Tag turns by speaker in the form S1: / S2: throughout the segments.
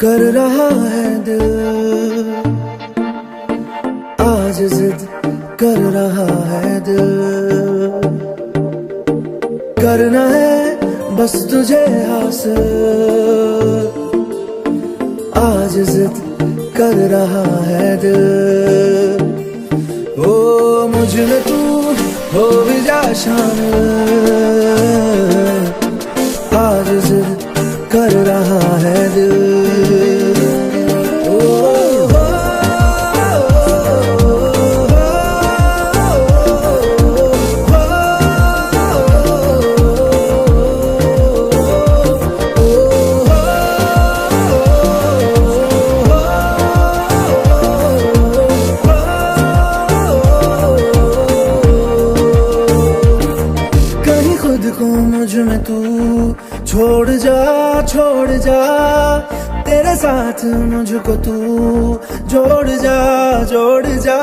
S1: कर रहा है दिल, आज जिद कर रहा है दिल। करना है बस तुझे हासिल, आज जिद कर रहा है दिल। ओ मुझ में तू हो भी जा शामिल, आज जिद कर रहा है दिल। खुद को मुझ में तू छोड़ जा, तेरे साथ मुझको तू जोड़ जा।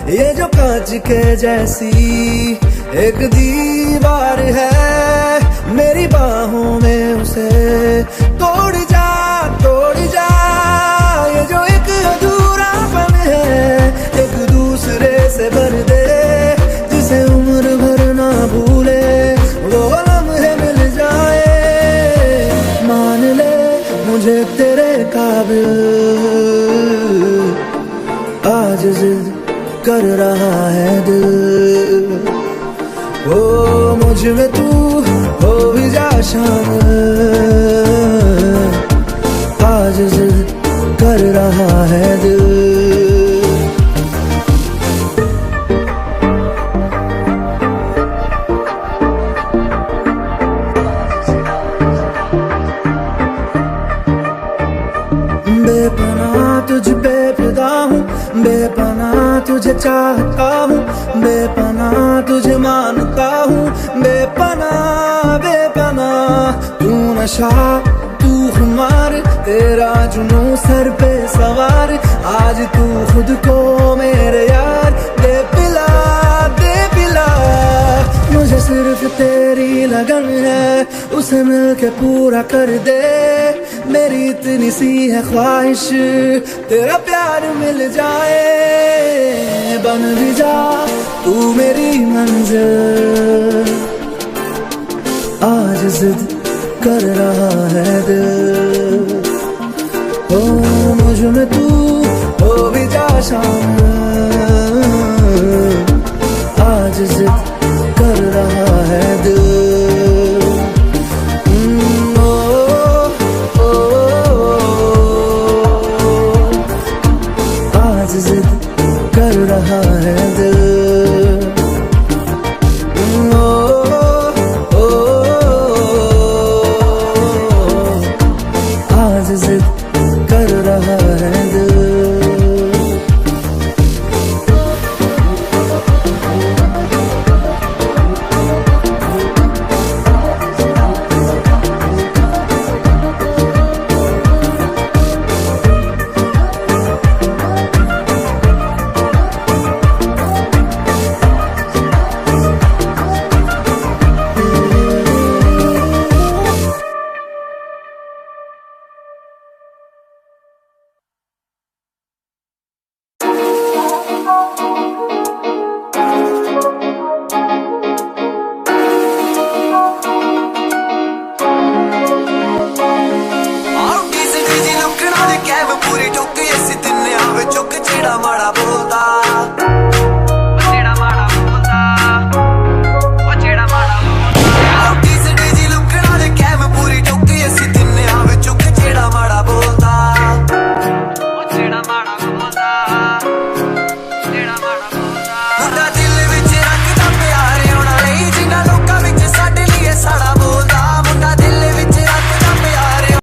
S1: ये जो कांच के जैसी एक दीवार है, मेरी बाहों में उसे तोड़ जा। ये जो एक अधूरापन है, एक दूसरे से भर दे, जिसे उम्र भर ना भूले वो लम्हे मिल जाए। मान ले मुझे तेरे काबिल, आज जिद कर रहा है दिल। ओ मुझ में तू हो भी जा शामिल, आज जिद कर रहा है दिल। बेपनाह तुझ पे फिदा हूँ, बेपनाह तुझे चाहता हूँ, बेपनाह तुझे मानता हूँ। बेपनाह तू नशा तू खुमार, तेरा जुनून सर पे सवार। आज तू खुद को मेरे यार दे पिला, मुझे सिर्फ तेरी लगन है, उसे मिलके पूरा कर दे। मेरी इतनी सी है ख्वाहिश, तेरा प्यार मिल जाए। बन भी जा तू मेरी मंजिल, आज जिद कर रहा है दिल। ओ मुझ में तू हो भी जा शामिल,